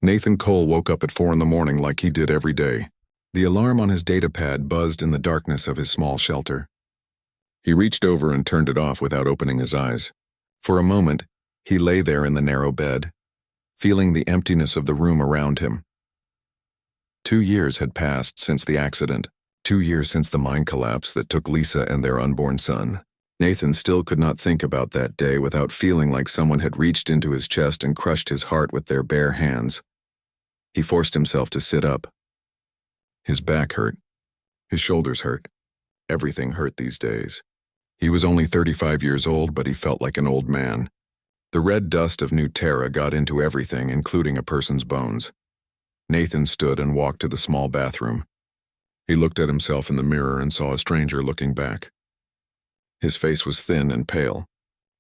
Nathan Cole woke up at 4 in the morning like he did every day. The alarm on his datapad buzzed in the darkness of his small shelter. He reached over and turned it off without opening his eyes. For a moment, he lay there in the narrow bed, feeling the emptiness of the room around him. 2 years had passed since the accident, 2 years since the mine collapse that took Lisa and their unborn son. Nathan still could not think about that day without feeling like someone had reached into his chest and crushed his heart with their bare hands. He forced himself to sit up. His back hurt. His shoulders hurt. Everything hurt these days. He was only 35 years old, but he felt like an old man. The red dust of New Terra got into everything, including a person's bones. Nathan stood and walked to the small bathroom. He looked at himself in the mirror and saw a stranger looking back. His face was thin and pale.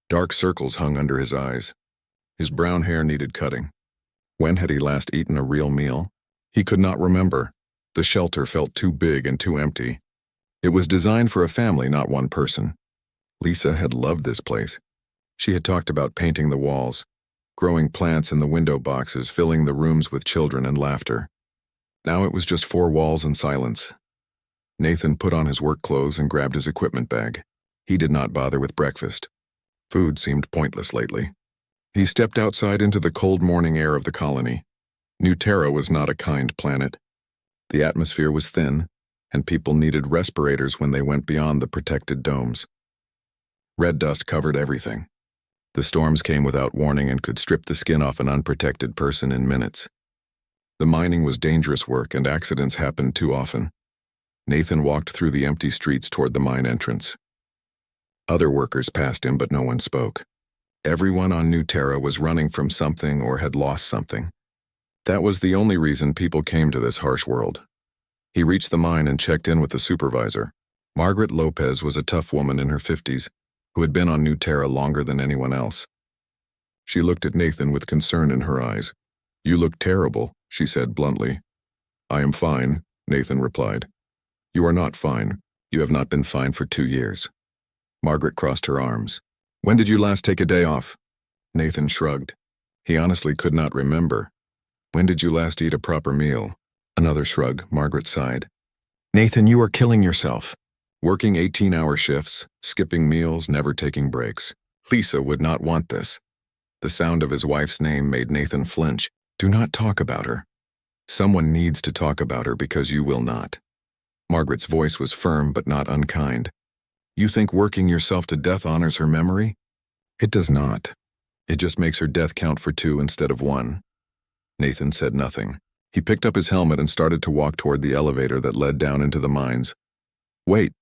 Dark circles hung under his eyes. His brown hair needed cutting. When had he last eaten a real meal? He could not remember. The shelter felt too big and too empty. It was designed for a family, not one person. Lisa had loved this place. She had talked about painting the walls, growing plants in the window boxes, filling the rooms with children and laughter. Now it was just 4 walls and silence. Nathan put on his work clothes and grabbed his equipment bag. He did not bother with breakfast. Food seemed pointless lately. He stepped outside into the cold morning air of the colony. New Terra was not a kind planet. The atmosphere was thin, and people needed respirators when they went beyond the protected domes. Red dust covered everything. The storms came without warning and could strip the skin off an unprotected person in minutes. The mining was dangerous work, and accidents happened too often. Nathan walked through the empty streets toward the mine entrance. Other workers passed him, but no one spoke. Everyone on New Terra was running from something or had lost something. That was the only reason people came to this harsh world. He reached the mine and checked in with the supervisor. Margaret Lopez was a tough woman in her 50s, who had been on New Terra longer than anyone else. She looked at Nathan with concern in her eyes. "You look terrible," she said bluntly. "I am fine," Nathan replied. "You are not fine. You have not been fine for 2 years. Margaret crossed her arms. "When did you last take a day off?" Nathan shrugged. He honestly could not remember. "When did you last eat a proper meal?" Another shrug. Margaret sighed. "Nathan, you are killing yourself. Working 18-hour shifts, skipping meals, never taking breaks. Lisa would not want this." The sound of his wife's name made Nathan flinch. "Do not talk about her. Someone needs to talk about her because you will not." Margaret's voice was firm but not unkind. "You think working yourself to death honors her memory? It does not. It just makes her death count for 2 instead of 1. Nathan said nothing. He picked up his helmet and started to walk toward the elevator that led down into the mines. "Wait,"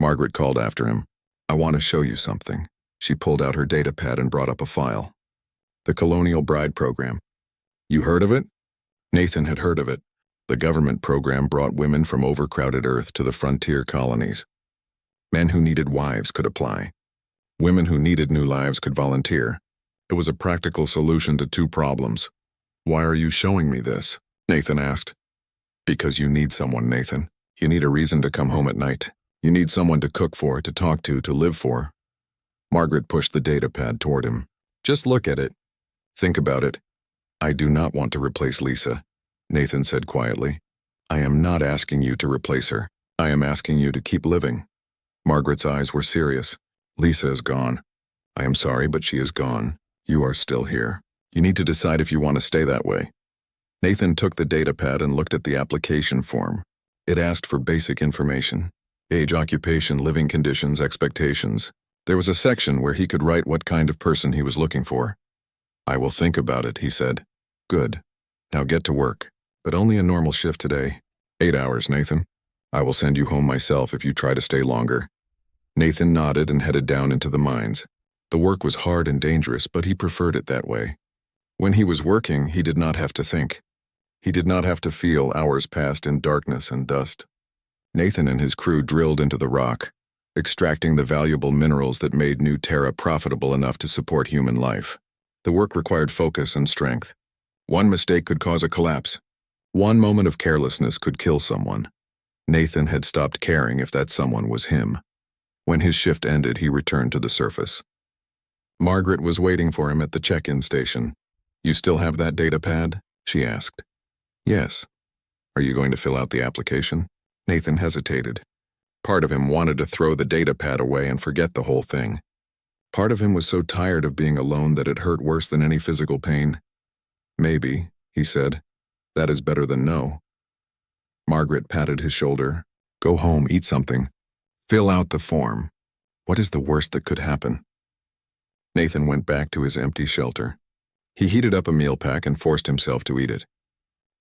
Margaret called after him. "I want to show you something." She pulled out her datapad and brought up a file. "The Colonial Bride Program. You heard of it?" Nathan had heard of it. The government program brought women from overcrowded Earth to the frontier colonies. Men who needed wives could apply. Women who needed new lives could volunteer. It was a practical solution to 2 problems. "Why are you showing me this?" Nathan asked. "Because you need someone, Nathan. You need a reason to come home at night. You need someone to cook for, to talk to live for." Margaret pushed the datapad toward him. "Just look at it. Think about it." "I do not want to replace Lisa," Nathan said quietly. "I am not asking you to replace her. I am asking you to keep living." Margaret's eyes were serious. "Lisa is gone. I am sorry, but she is gone. You are still here. You need to decide if you want to stay that way." Nathan took the datapad and looked at the application form. It asked for basic information: age, occupation, living conditions, expectations. There was a section where he could write what kind of person he was looking for. "I will think about it," he said. "Good. Now get to work. But only a normal shift today. 8 hours, Nathan. I will send you home myself if you try to stay longer." Nathan nodded and headed down into the mines. The work was hard and dangerous, but he preferred it that way. When he was working, he did not have to think. He did not have to feel hours passed in darkness and dust. Nathan and his crew drilled into the rock, extracting the valuable minerals that made New Terra profitable enough to support human life. The work required focus and strength. One mistake could cause a collapse. One moment of carelessness could kill someone. Nathan had stopped caring if that someone was him. When his shift ended, he returned to the surface. Margaret was waiting for him at the check-in station. "You still have that datapad?" she asked. Yes. Are you going to fill out the application? Nathan hesitated. Part of him wanted to throw the data pad away and forget the whole thing. Part of him was so tired of being alone that it hurt worse than any physical pain. Maybe, he said. That is better than no. Margaret patted his shoulder. Go home, eat something. Fill out the form. What is the worst that could happen? Nathan went back to his empty shelter. He heated up a meal pack and forced himself to eat it.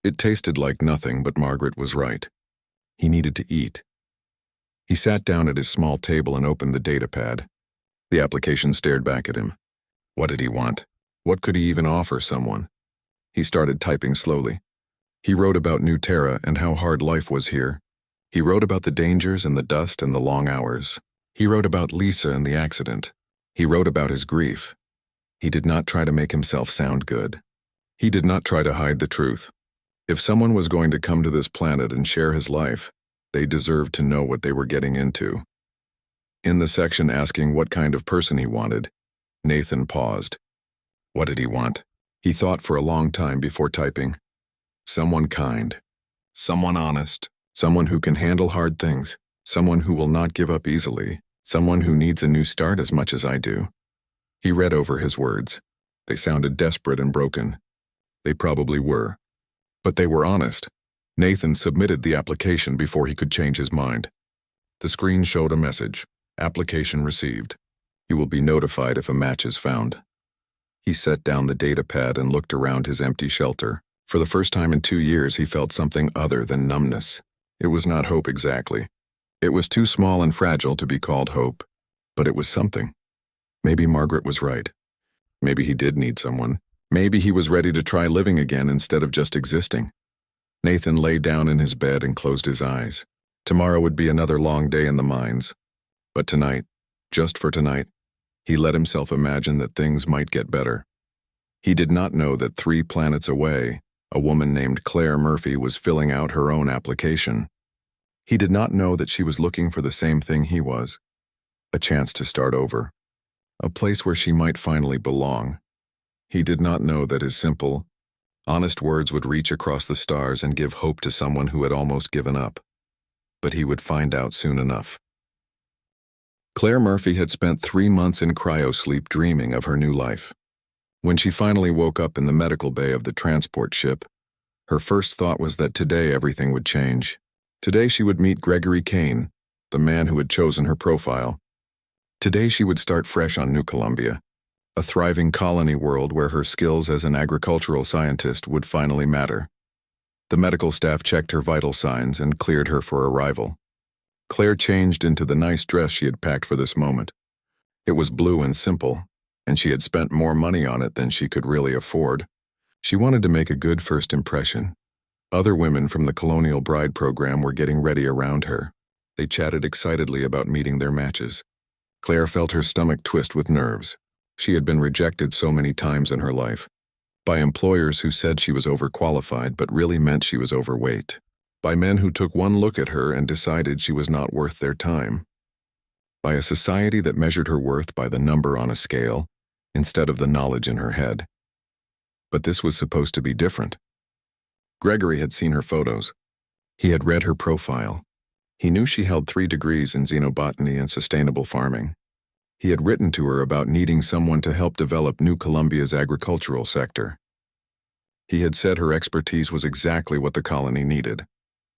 It tasted like nothing, but Margaret was right. He needed to eat. He sat down at his small table and opened the data pad. The application stared back at him. What did he want? What could he even offer someone? He started typing slowly. He wrote about New Terra and how hard life was here. He wrote about the dangers and the dust and the long hours. He wrote about Lisa and the accident. He wrote about his grief. He did not try to make himself sound good. He did not try to hide the truth. If someone was going to come to this planet and share his life, they deserved to know what they were getting into. In the section asking what kind of person he wanted, Nathan paused. What did he want? He thought for a long time before typing. Someone kind. Someone honest. Someone who can handle hard things. Someone who will not give up easily. Someone who needs a new start as much as I do. He read over his words. They sounded desperate and broken. They probably were. But they were honest. Nathan submitted the application before he could change his mind. The screen showed a message. Application received. You will be notified if a match is found. He set down the data pad and looked around his empty shelter. For the first time in 2 years, he felt something other than numbness. It was not hope exactly. It was too small and fragile to be called hope. But it was something. Maybe Margaret was right. Maybe he did need someone. Maybe he was ready to try living again instead of just existing. Nathan lay down in his bed and closed his eyes. Tomorrow would be another long day in the mines. But tonight, just for tonight, he let himself imagine that things might get better. He did not know that 3 planets away, a woman named Claire Murphy was filling out her own application. He did not know that she was looking for the same thing he was. A chance to start over. A place where she might finally belong. He did not know that his simple, honest words would reach across the stars and give hope to someone who had almost given up. But he would find out soon enough. Claire Murphy had spent 3 months in cryosleep dreaming of her new life. When she finally woke up in the medical bay of the transport ship, her first thought was that today everything would change. Today she would meet Gregory Kane, the man who had chosen her profile. Today she would start fresh on New Columbia, a thriving colony world where her skills as an agricultural scientist would finally matter. The medical staff checked her vital signs and cleared her for arrival. Claire changed into the nice dress she had packed for this moment. It was blue and simple, and she had spent more money on it than she could really afford. She wanted to make a good first impression. Other women from the Colonial Bride program were getting ready around her. They chatted excitedly about meeting their matches. Claire felt her stomach twist with nerves. She had been rejected so many times in her life. By employers who said she was overqualified but really meant she was overweight. By men who took one look at her and decided she was not worth their time. By a society that measured her worth by the number on a scale instead of the knowledge in her head. But this was supposed to be different. Gregory had seen her photos. He had read her profile. He knew she held 3 degrees in xenobotany and sustainable farming. He had written to her about needing someone to help develop New Columbia's agricultural sector. He had said her expertise was exactly what the colony needed.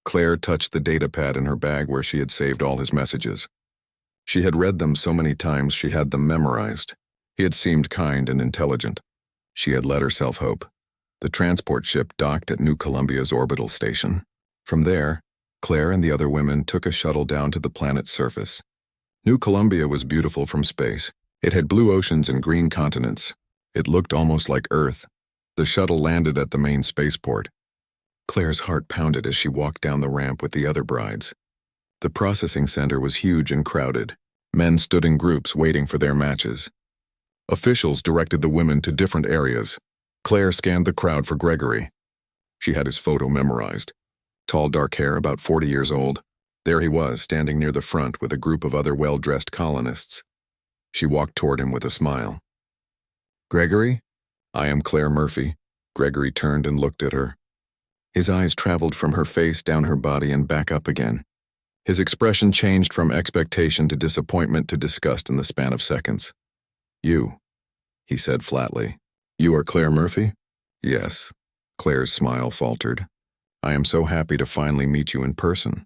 Claire touched the data pad in her bag where she had saved all his messages. She had read them so many times she had them memorized. He had seemed kind and intelligent. She had let herself hope. The transport ship docked at New Columbia's orbital station. From there, Claire and the other women took a shuttle down to the planet's surface. New Columbia was beautiful from space. It had blue oceans and green continents. It looked almost like Earth. The shuttle landed at the main spaceport. Claire's heart pounded as she walked down the ramp with the other brides. The processing center was huge and crowded. Men stood in groups waiting for their matches. Officials directed the women to different areas. Claire scanned the crowd for Gregory. She had his photo memorized. Tall, dark hair, about 40 years old. There he was, standing near the front with a group of other well-dressed colonists. She walked toward him with a smile. Gregory, I am Claire Murphy. Gregory turned and looked at her. His eyes traveled from her face down her body and back up again. His expression changed from expectation to disappointment to disgust in the span of seconds. "You," he said flatly. "You are Claire Murphy?" "Yes." Claire's smile faltered. "I am so happy to finally meet you in person."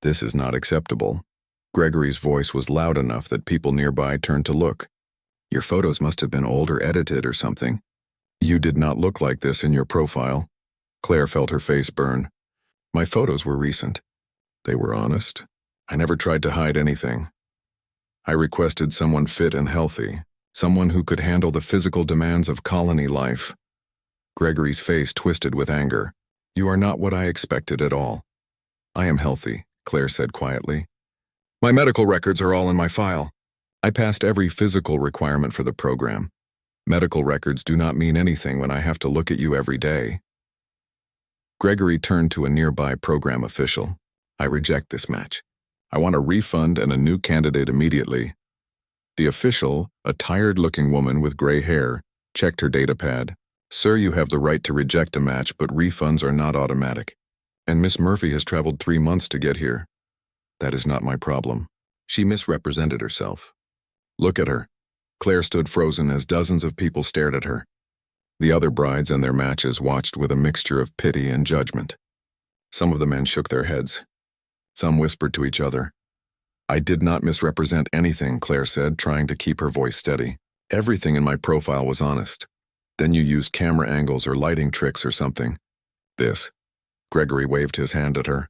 "This is not acceptable." Gregory's voice was loud enough that people nearby turned to look. "Your photos must have been old or edited or something. You did not look like this in your profile." Claire felt her face burn. "My photos were recent. They were honest. I never tried to hide anything. I requested someone fit and healthy, someone who could handle the physical demands of colony life." Gregory's face twisted with anger. "You are not what I expected at all." "I am healthy," Claire said quietly. "My medical records are all in my file. I passed every physical requirement for the program. Medical records do not mean anything when I have to look at you every day." Gregory turned to a nearby program official. "I reject this match. I want a refund and a new candidate immediately." The official, a tired-looking woman with gray hair, checked her datapad. "Sir, you have the right to reject a match, but refunds are not automatic. And Miss Murphy has traveled 3 months to get here. That is not my problem." She misrepresented herself. "Look at her." Claire stood frozen as dozens of people stared at her. The other brides and their matches watched with a mixture of pity and judgment. Some of the men shook their heads. Some whispered to each other. "I did not misrepresent anything," Claire said, trying to keep her voice steady. "Everything in my profile was honest. Then you used camera angles or lighting tricks or something. This," Gregory waved his hand at her,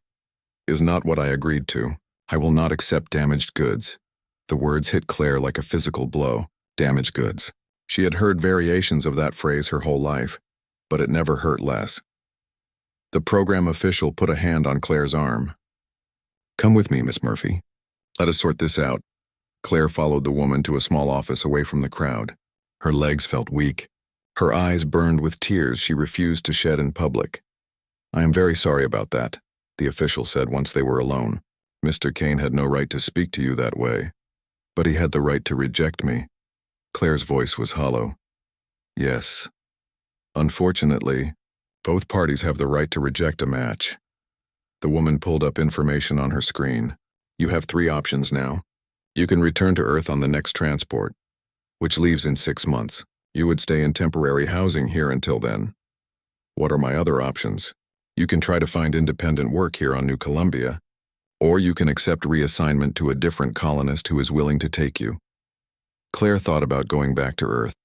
"is not what I agreed to. I will not accept damaged goods." The words hit Claire like a physical blow. Damaged goods. She had heard variations of that phrase her whole life, but it never hurt less. The program official put a hand on Claire's arm. "Come with me, Miss Murphy. Let us sort this out." Claire followed the woman to a small office away from the crowd. Her legs felt weak. Her eyes burned with tears she refused to shed in public. "I am very sorry about that," the official said once they were alone. "Mr. Kane had no right to speak to you that way, but he had the right to reject me." Claire's voice was hollow. "Yes. Unfortunately, both parties have the right to reject a match." The woman pulled up information on her screen. "You have 3 options now. You can return to Earth on the next transport, which leaves in 6 months. You would stay in temporary housing here until then. What are my other options? You can try to find independent work here on New Columbia, or you can accept reassignment to a different colonist who is willing to take you." Claire thought about going back to Earth,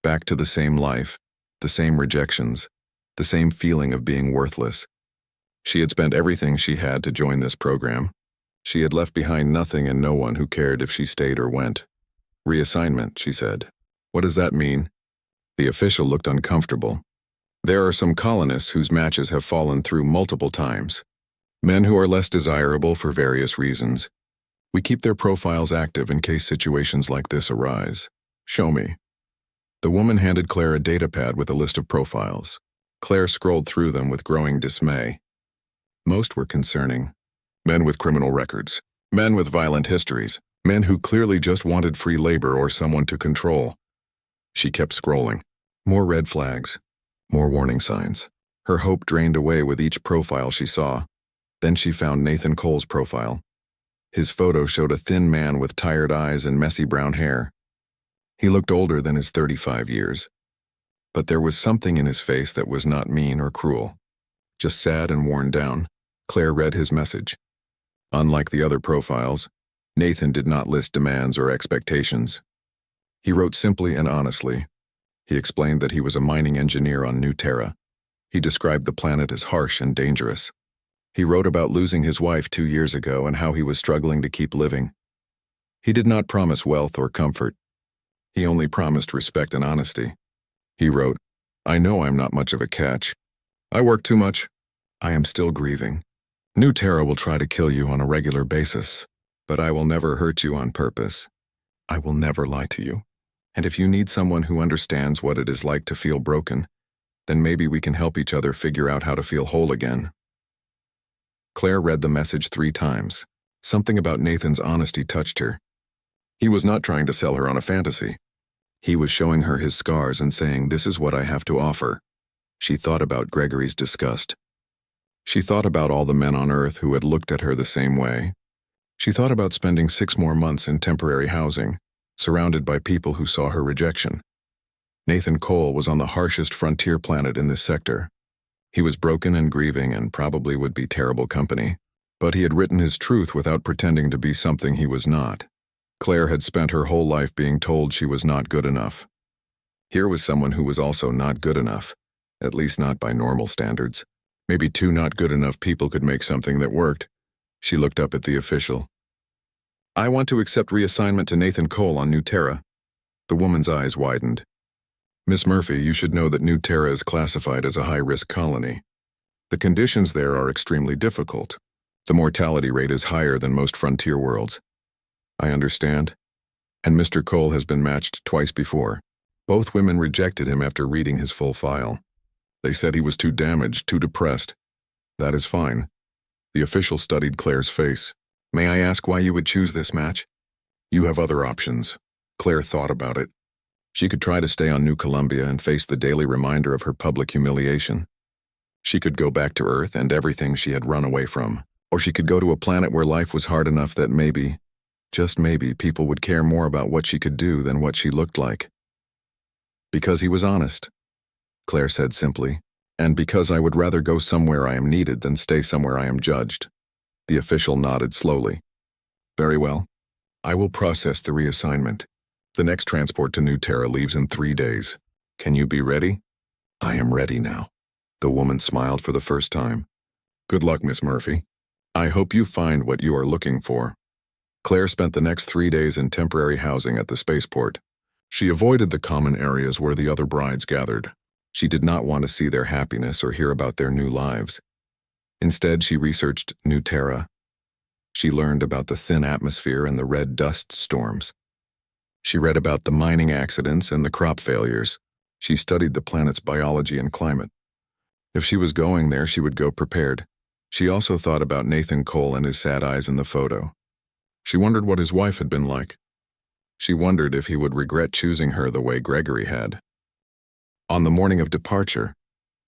back to the same life, the same rejections, the same feeling of being worthless. She had spent everything she had to join this program. She had left behind nothing and no one who cared if she stayed or went. "Reassignment," she said. "What does that mean?" The official looked uncomfortable. "There are some colonists whose matches have fallen through multiple times. Men who are less desirable for various reasons. We keep their profiles active in case situations like this arise. Show me." The woman handed Claire a datapad with a list of profiles. Claire scrolled through them with growing dismay. Most were concerning. Men with criminal records, men with violent histories, men who clearly just wanted free labor or someone to control. She kept scrolling. More red flags, more warning signs. Her hope drained away with each profile she saw. Then she found Nathan Cole's profile. His photo showed a thin man with tired eyes and messy brown hair. He looked older than his 35 years. But there was something in his face that was not mean or cruel. Just sad and worn down. Claire read his message. Unlike the other profiles, Nathan did not list demands or expectations. He wrote simply and honestly. He explained that he was a mining engineer on New Terra. He described the planet as harsh and dangerous. He wrote about losing his wife 2 years ago and how he was struggling to keep living. He did not promise wealth or comfort. He only promised respect and honesty. He wrote, "I know I'm not much of a catch. I work too much. I am still grieving. New Terra will try to kill you on a regular basis, but I will never hurt you on purpose. I will never lie to you. And if you need someone who understands what it is like to feel broken, then maybe we can help each other figure out how to feel whole again." Claire read the message 3 times. Something about Nathan's honesty touched her. He was not trying to sell her on a fantasy. He was showing her his scars and saying, "This is what I have to offer." She thought about Gregory's disgust. She thought about all the men on Earth who had looked at her the same way. She thought about spending 6 more months in temporary housing, surrounded by people who saw her rejection. Nathan Cole was on the harshest frontier planet in this sector. He was broken and grieving and probably would be terrible company, but he had written his truth without pretending to be something he was not. Claire had spent her whole life being told she was not good enough. Here was someone who was also not good enough, at least not by normal standards. Maybe 2 not good enough people could make something that worked. She looked up at the official. "I want to accept reassignment to Nathan Cole on New Terra." The woman's eyes widened. "Miss Murphy, you should know that New Terra is classified as a high-risk colony. The conditions there are extremely difficult. The mortality rate is higher than most frontier worlds." "I understand. And Mr. Cole has been matched twice before. Both women rejected him after reading his full file. They said he was too damaged, too depressed. That is fine." The official studied Claire's face. "May I ask why you would choose this match?" "You have other options." Claire thought about it. She could try to stay on New Columbia and face the daily reminder of her public humiliation. She could go back to Earth and everything she had run away from. Or she could go to a planet where life was hard enough that maybe, just maybe, people would care more about what she could do than what she looked like. "Because he was honest," Claire said simply, "and because I would rather go somewhere I am needed than stay somewhere I am judged." The official nodded slowly. "Very well. I will process the reassignment. The next transport to New Terra leaves in 3 days. Can you be ready?" "I am ready now." The woman smiled for the first time. "Good luck, Miss Murphy. I hope you find what you are looking for." Claire spent the next 3 days in temporary housing at the spaceport. She avoided the common areas where the other brides gathered. She did not want to see their happiness or hear about their new lives. Instead, she researched New Terra. She learned about the thin atmosphere and the red dust storms. She read about the mining accidents and the crop failures. She studied the planet's biology and climate. If she was going there, she would go prepared. She also thought about Nathan Cole and his sad eyes in the photo. She wondered what his wife had been like. She wondered if he would regret choosing her the way Gregory had. On the morning of departure,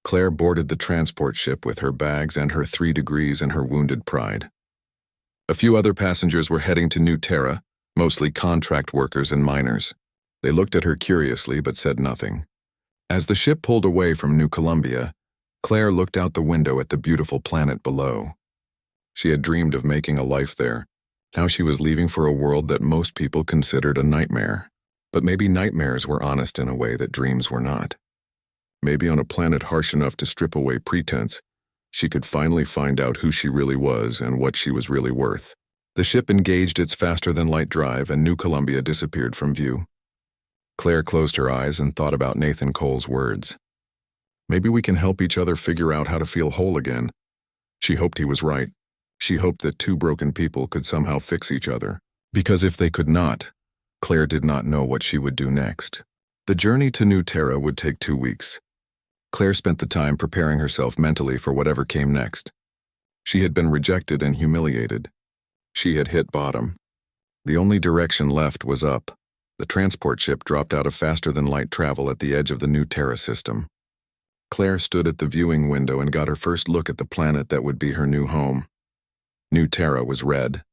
Claire boarded the transport ship with her bags and her 3 degrees and her wounded pride. A few other passengers were heading to New Terra, mostly contract workers and miners. They looked at her curiously but said nothing. As the ship pulled away from New Columbia, Claire looked out the window at the beautiful planet below. She had dreamed of making a life there. Now she was leaving for a world that most people considered a nightmare. But maybe nightmares were honest in a way that dreams were not. Maybe on a planet harsh enough to strip away pretense, she could finally find out who she really was and what she was really worth. The ship engaged its faster-than-light drive and New Columbia disappeared from view. Claire closed her eyes and thought about Nathan Cole's words. Maybe we can help each other figure out how to feel whole again. She hoped he was right. She hoped that 2 broken people could somehow fix each other. Because if they could not, Claire did not know what she would do next. The journey to New Terra would take 2 weeks. Claire spent the time preparing herself mentally for whatever came next. She had been rejected and humiliated. She had hit bottom. The only direction left was up. The transport ship dropped out of faster-than-light travel at the edge of the New Terra system. Claire stood at the viewing window and got her first look at the planet that would be her new home. New Terra was red.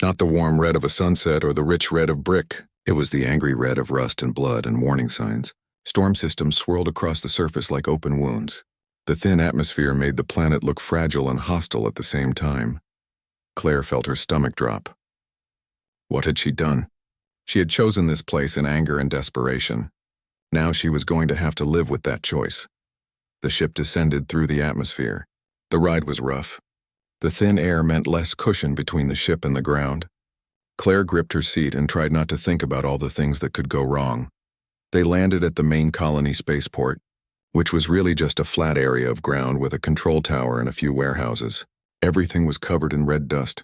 Not the warm red of a sunset or the rich red of brick. It was the angry red of rust and blood and warning signs. Storm systems swirled across the surface like open wounds. The thin atmosphere made the planet look fragile and hostile at the same time. Claire felt her stomach drop. What had she done? She had chosen this place in anger and desperation. Now she was going to have to live with that choice. The ship descended through the atmosphere. The ride was rough. The thin air meant less cushion between the ship and the ground. Claire gripped her seat and tried not to think about all the things that could go wrong. They landed at the main colony spaceport, which was really just a flat area of ground with a control tower and a few warehouses. Everything was covered in red dust.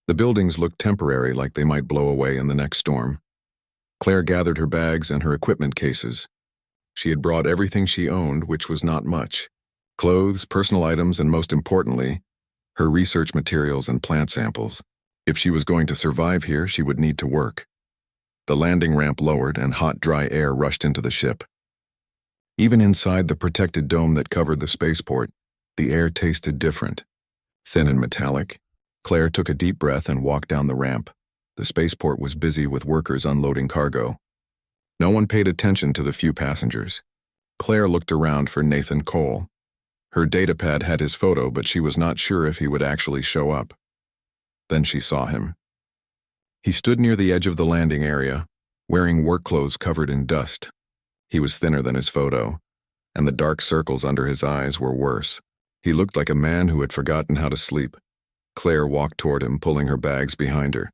The buildings looked temporary, like they might blow away in the next storm. Claire gathered her bags and her equipment cases. She had brought everything she owned, which was not much. Clothes, personal items, and most importantly, her research materials and plant samples. If she was going to survive here, she would need to work. The landing ramp lowered and hot, dry air rushed into the ship. Even inside the protected dome that covered the spaceport, the air tasted different. Thin and metallic. Claire took a deep breath and walked down the ramp. The spaceport was busy with workers unloading cargo. No one paid attention to the few passengers. Claire looked around for Nathan Cole. Her datapad had his photo, but she was not sure if he would actually show up. Then she saw him. He stood near the edge of the landing area, wearing work clothes covered in dust. He was thinner than his photo, and the dark circles under his eyes were worse. He looked like a man who had forgotten how to sleep. Claire walked toward him, pulling her bags behind her.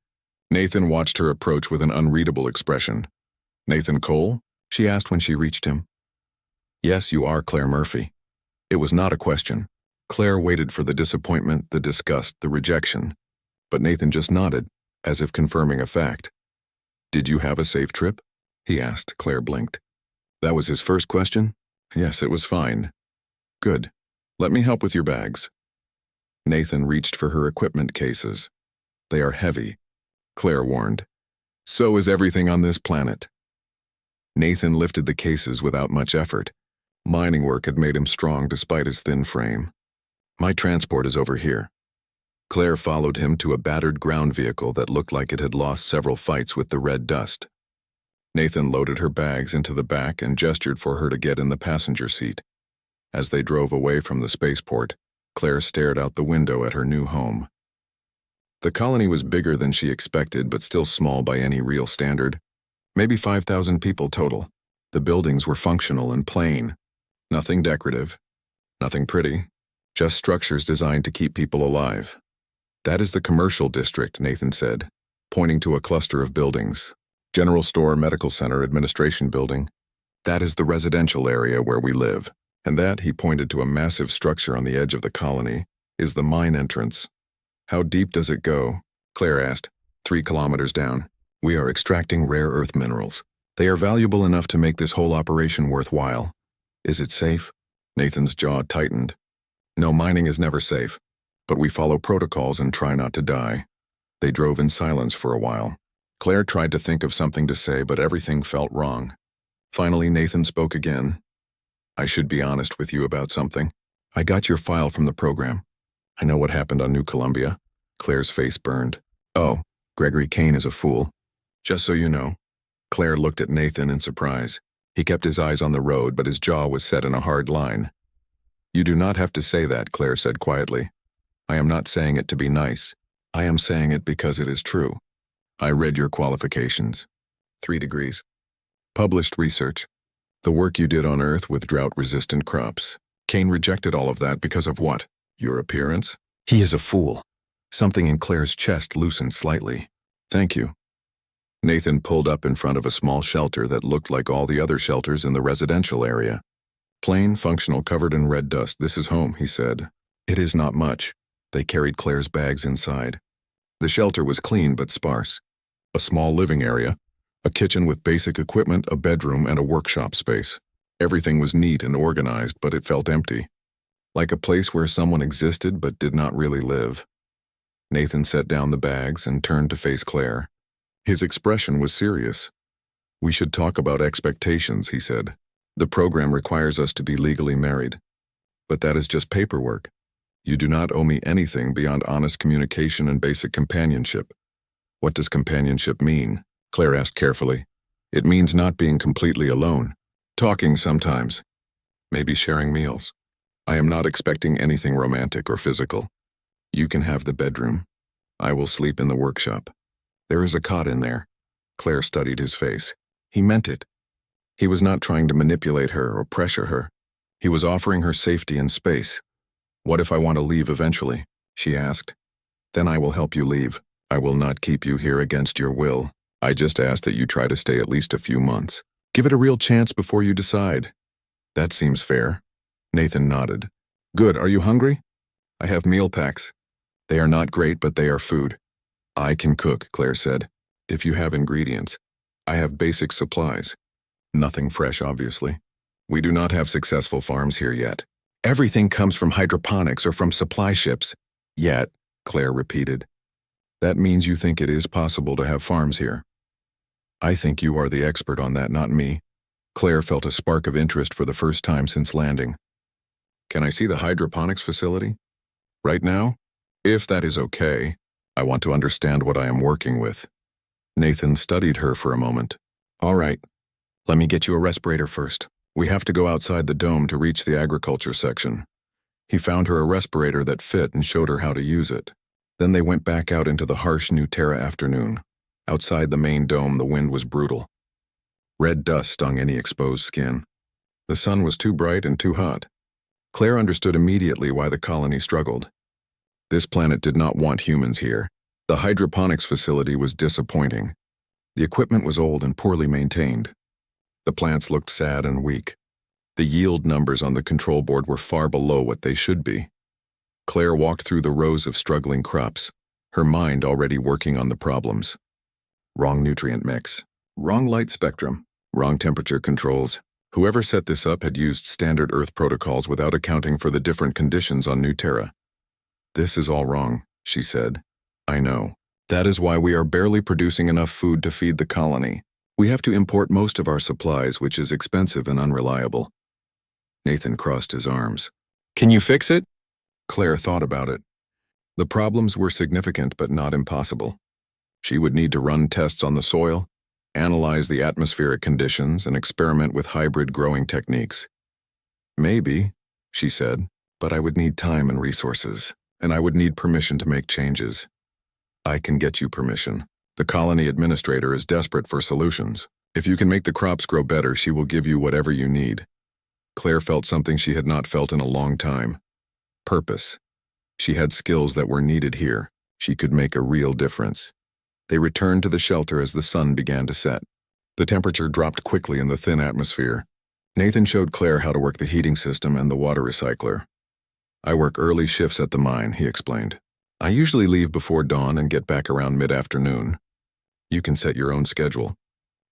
Nathan watched her approach with an unreadable expression. "Nathan Cole?" she asked when she reached him. "Yes, you are Claire Murphy." It was not a question. Claire waited for the disappointment, the disgust, the rejection. But Nathan just nodded, as if confirming a fact. "Did you have a safe trip?" he asked. Claire blinked. That was his first question? Yes, it was fine. Good. Let me help with your bags. Nathan reached for her equipment cases. They are heavy, Claire warned. So is everything on this planet. Nathan lifted the cases without much effort. Mining work had made him strong despite his thin frame. My transport is over here. Claire followed him to a battered ground vehicle that looked like it had lost several fights with the red dust. Nathan loaded her bags into the back and gestured for her to get in the passenger seat. As they drove away from the spaceport, Claire stared out the window at her new home. The colony was bigger than she expected, but still small by any real standard. Maybe 5,000 people total. The buildings were functional and plain. Nothing decorative. Nothing pretty. Just structures designed to keep people alive. That is the commercial district, Nathan said, pointing to a cluster of buildings. General store, medical center, administration building. That is the residential area where we live. And that, he pointed to a massive structure on the edge of the colony, is the mine entrance. How deep does it go? Claire asked. 3 kilometers down. We are extracting rare earth minerals. They are valuable enough to make this whole operation worthwhile. Is it safe? Nathan's jaw tightened. No, mining is never safe. But we follow protocols and try not to die. They drove in silence for a while. Claire tried to think of something to say, but everything felt wrong. Finally, Nathan spoke again. I should be honest with you about something. I got your file from the program. I know what happened on New Columbia. Claire's face burned. Oh, Gregory Kane is a fool. Just so you know. Claire looked at Nathan in surprise. He kept his eyes on the road, but his jaw was set in a hard line. You do not have to say that, Claire said quietly. I am not saying it to be nice. I am saying it because it is true. I read your qualifications. 3 degrees. Published research. The work you did on Earth with drought-resistant crops. Kane rejected all of that because of what? Your appearance? He is a fool. Something in Claire's chest loosened slightly. Thank you. Nathan pulled up in front of a small shelter that looked like all the other shelters in the residential area. Plain, functional, covered in red dust. This is home, he said. It is not much. They carried Claire's bags inside. The shelter was clean but sparse. A small living area, a kitchen with basic equipment, a bedroom, and a workshop space. Everything was neat and organized, but it felt empty. Like a place where someone existed but did not really live. Nathan set down the bags and turned to face Claire. His expression was serious. We should talk about expectations, he said. The program requires us to be legally married. But that is just paperwork. You do not owe me anything beyond honest communication and basic companionship. What does companionship mean? Claire asked carefully. It means not being completely alone. Talking sometimes. Maybe sharing meals. I am not expecting anything romantic or physical. You can have the bedroom. I will sleep in the workshop. There is a cot in there. Claire studied his face. He meant it. He was not trying to manipulate her or pressure her. He was offering her safety and space. What if I want to leave eventually? She asked. Then I will help you leave. I will not keep you here against your will. I just ask that you try to stay at least a few months. Give it a real chance before you decide. That seems fair. Nathan nodded. Good, are you hungry? I have meal packs. They are not great, but they are food. I can cook, Claire said. If you have ingredients. I have basic supplies. Nothing fresh, obviously. We do not have successful farms here yet. Everything comes from hydroponics or from supply ships. Yet, Claire repeated. That means you think it is possible to have farms here. I think you are the expert on that, not me. Claire felt a spark of interest for the first time since landing. Can I see the hydroponics facility? Right now? If that is okay. I want to understand what I am working with. Nathan studied her for a moment. All right. Let me get you a respirator first. We have to go outside the dome to reach the agriculture section. He found her a respirator that fit and showed her how to use it. Then they went back out into the harsh New Terra afternoon. Outside the main dome, the wind was brutal. Red dust stung any exposed skin. The sun was too bright and too hot. Claire understood immediately why the colony struggled. This planet did not want humans here. The hydroponics facility was disappointing. The equipment was old and poorly maintained. The plants looked sad and weak. The yield numbers on the control board were far below what they should be. Claire walked through the rows of struggling crops, her mind already working on the problems. Wrong nutrient mix, wrong light spectrum, wrong temperature controls. Whoever set this up had used standard Earth protocols without accounting for the different conditions on New Terra. This is all wrong, she said. I know. That is why we are barely producing enough food to feed the colony. We have to import most of our supplies, which is expensive and unreliable. Nathan crossed his arms. Can you fix it? Claire thought about it. The problems were significant but not impossible. She would need to run tests on the soil, analyze the atmospheric conditions, and experiment with hybrid growing techniques. Maybe, she said, but I would need time and resources, and I would need permission to make changes. I can get you permission. The colony administrator is desperate for solutions. If you can make the crops grow better, she will give you whatever you need. Claire felt something she had not felt in a long time. Purpose. She had skills that were needed here. She could make a real difference. They returned to the shelter as the sun began to set. The temperature dropped quickly in the thin atmosphere. Nathan showed Claire how to work the heating system and the water recycler. I work early shifts at the mine, he explained. I usually leave before dawn and get back around mid-afternoon. You can set your own schedule.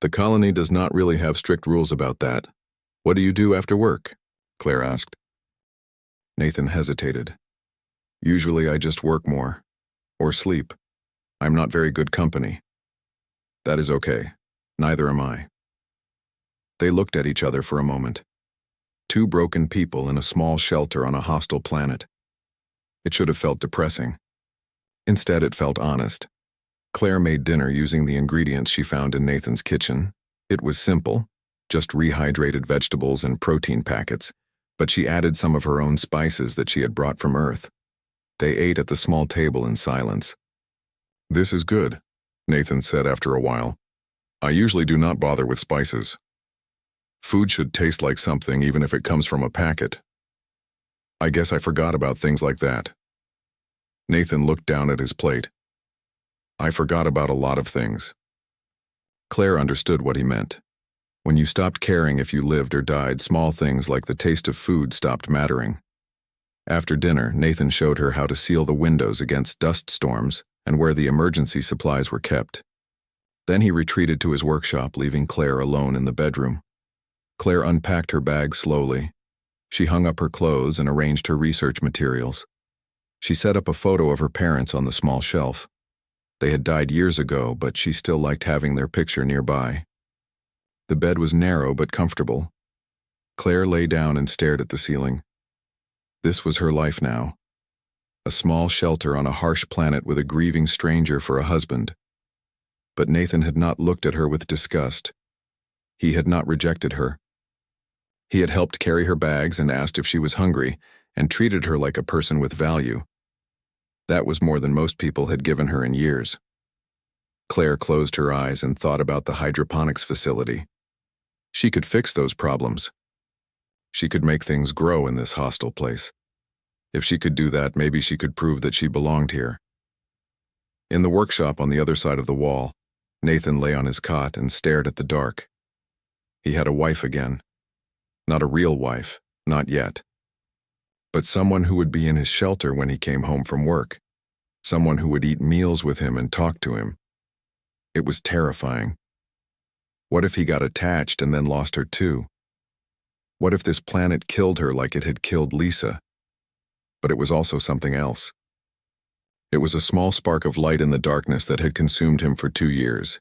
The colony does not really have strict rules about that. What do you do after work? Claire asked. Nathan hesitated. Usually I just work more. Or sleep. I'm not very good company. That is okay. Neither am I. They looked at each other for a moment. Two broken people in a small shelter on a hostile planet. It should have felt depressing. Instead, it felt honest. Claire made dinner using the ingredients she found in Nathan's kitchen. It was simple, just rehydrated vegetables and protein packets, but she added some of her own spices that she had brought from Earth. They ate at the small table in silence. This is good, Nathan said after a while. I usually do not bother with spices. Food should taste like something even if it comes from a packet. I guess I forgot about things like that. Nathan looked down at his plate. I forgot about a lot of things. Claire understood what he meant. When you stopped caring if you lived or died, small things like the taste of food stopped mattering. After dinner, Nathan showed her how to seal the windows against dust storms and where the emergency supplies were kept. Then he retreated to his workshop, leaving Claire alone in the bedroom. Claire unpacked her bag slowly. She hung up her clothes and arranged her research materials. She set up a photo of her parents on the small shelf. They had died years ago, but she still liked having their picture nearby. The bed was narrow but comfortable. Claire lay down and stared at the ceiling. This was her life now. A small shelter on a harsh planet with a grieving stranger for a husband. But Nathan had not looked at her with disgust. He had not rejected her. He had helped carry her bags and asked if she was hungry, and treated her like a person with value. That was more than most people had given her in years. Claire closed her eyes and thought about the hydroponics facility. She could fix those problems. She could make things grow in this hostile place. If she could do that, maybe she could prove that she belonged here. In the workshop on the other side of the wall, Nathan lay on his cot and stared at the dark. He had a wife again. Not a real wife, not yet. But someone who would be in his shelter when he came home from work. Someone who would eat meals with him and talk to him. It was terrifying. What if he got attached and then lost her too? What if this planet killed her like it had killed Lisa? But it was also something else. It was a small spark of light in the darkness that had consumed him for 2 years.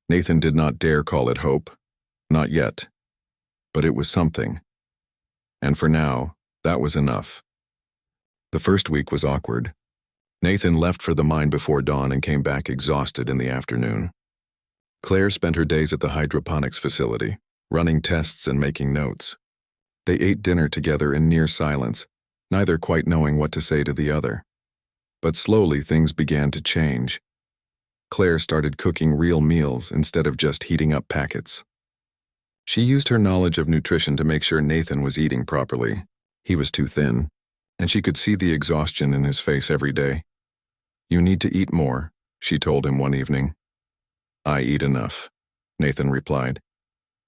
Nathan did not dare call it hope. Not yet. but it was something. And for now, that was enough. The first week was awkward. Nathan left for the mine before dawn and came back exhausted in the afternoon. Claire spent her days at the hydroponics facility, running tests and making notes. They ate dinner together in near silence, neither quite knowing what to say to the other. But slowly things began to change. Claire started cooking real meals instead of just heating up packets. She used her knowledge of nutrition to make sure Nathan was eating properly. He was too thin, and she could see the exhaustion in his face every day. "You need to eat more," she told him one evening. "I eat enough," Nathan replied.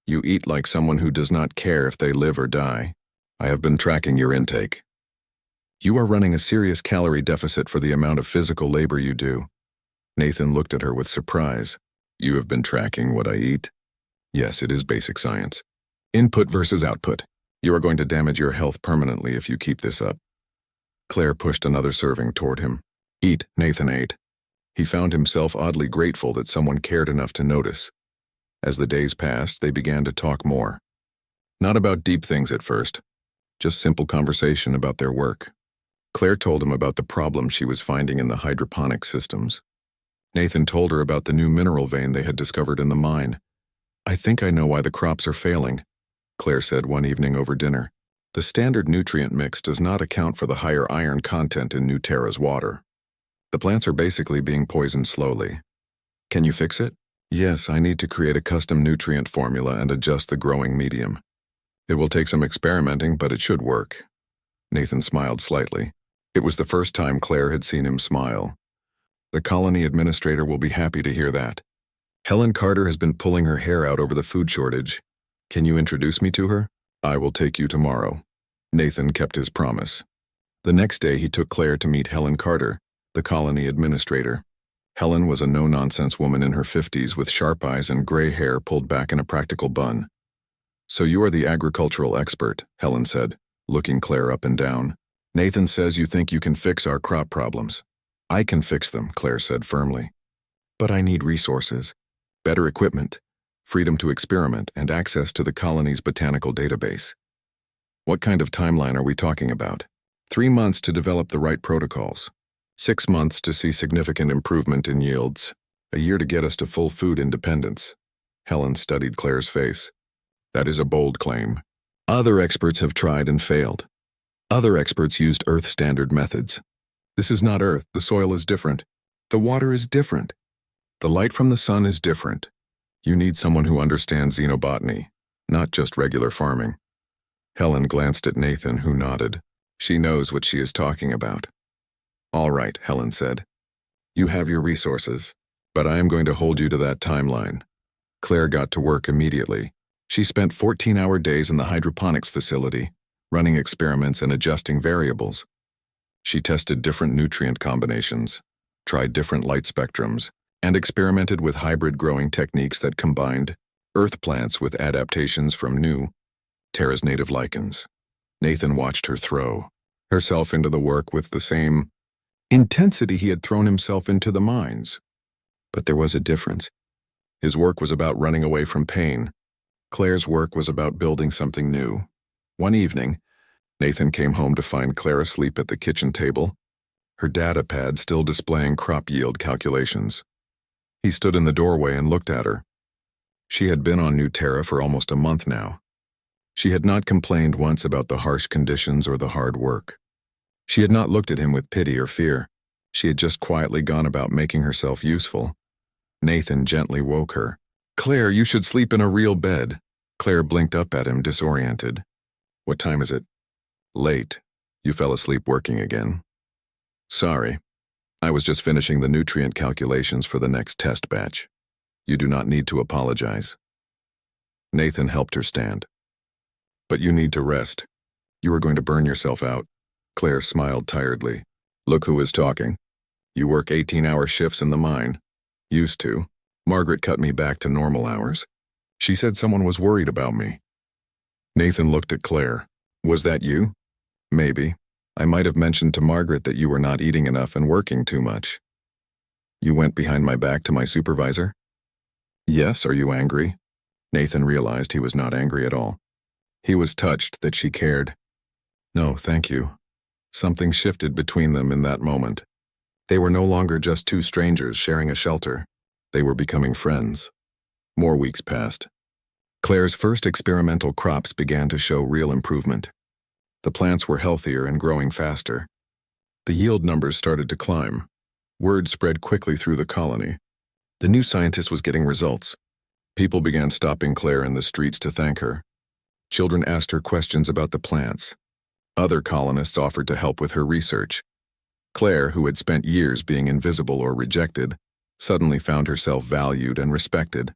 "You eat like someone who does not care if they live or die. I have been tracking your intake. You are running a serious calorie deficit for the amount of physical labor you do." Nathan looked at her with surprise. "You have been tracking what I eat?" "Yes, it is basic science. Input versus output. You are going to damage your health permanently if you keep this up." Claire pushed another serving toward him. "Eat," Nathan ate. He found himself oddly grateful that someone cared enough to notice. As the days passed, they began to talk more. Not about deep things at first, just simple conversation about their work. Claire told him about the problems she was finding in the hydroponic systems. Nathan told her about the new mineral vein they had discovered in the mine. "I think I know why the crops are failing," Claire said one evening over dinner. "The standard nutrient mix does not account for the higher iron content in New Terra's water. The plants are basically being poisoned slowly. Can you fix it?" "Yes, I need to create a custom nutrient formula and adjust the growing medium. It will take some experimenting, but it should work." Nathan smiled slightly. It was the first time Claire had seen him smile. "The colony administrator will be happy to hear that. Helen Carter has been pulling her hair out over the food shortage. Can you introduce me to her?" "I will take you tomorrow." Nathan kept his promise. The next day he took Claire to meet Helen Carter, the colony administrator. Helen was a no-nonsense woman in her 50s with sharp eyes and gray hair pulled back in a practical bun. "So you are the agricultural expert," Helen said, looking Claire up and down. "Nathan says you think you can fix our crop problems." "I can fix them," Claire said firmly. "But I need resources, better equipment, freedom to experiment, and access to the colony's botanical database." "What kind of timeline are we talking about?" 3 months to develop the right protocols. 6 months to see significant improvement in yields. A year to get us to full food independence." Helen studied Claire's face. "That is a bold claim. Other experts have tried and failed. Other experts used Earth standard methods. This is not Earth. The soil is different. The water is different. The light from the sun is different. You need someone who understands xenobotany, not just regular farming." Helen glanced at Nathan, who nodded. She knows what she is talking about. "All right," Helen said. "You have your resources, but I am going to hold you to that timeline." Claire got to work immediately. She spent 14-hour days in the hydroponics facility, running experiments and adjusting variables. She tested different nutrient combinations, tried different light spectrums, and experimented with hybrid growing techniques that combined Earth plants with adaptations from New Terra's native lichens. Nathan watched her throw herself into the work with the same intensity he had thrown himself into the mines. But there was a difference. His work was about running away from pain. Claire's work was about building something new. One evening, Nathan came home to find Claire asleep at the kitchen table, her data pad still displaying crop yield calculations. He stood in the doorway and looked at her. She had been on New Terra for almost a month now. She had not complained once about the harsh conditions or the hard work. She had not looked at him with pity or fear. She had just quietly gone about making herself useful. Nathan gently woke her. "Claire, you should sleep in a real bed." Claire blinked up at him, disoriented. "What time is it?" "Late. You fell asleep working again." "Sorry. I was just finishing the nutrient calculations for the next test batch. You do not need to apologize." Nathan helped her stand. "But you need to rest. You are going to burn yourself out." Claire smiled tiredly. "Look who is talking. You work 18-hour shifts in the mine." "Used to. Margaret cut me back to normal hours. She said someone was worried about me." Nathan looked at Claire. "Was that you?" "Maybe. I might have mentioned to Margaret that you were not eating enough and working too much." "You went behind my back to my supervisor?" "Yes, are you angry?" Nathan realized he was not angry at all. He was touched that she cared. No, thank you. Something shifted between them in that moment. They were no longer just two strangers sharing a shelter. They were becoming friends. More weeks passed. Claire's first experimental crops began to show real improvement. The plants were healthier and growing faster. The yield numbers started to climb. Word spread quickly through the colony. The new scientist was getting results. People began stopping Claire in the streets to thank her. Children asked her questions about the plants. Other colonists offered to help with her research. Claire, who had spent years being invisible or rejected, suddenly found herself valued and respected.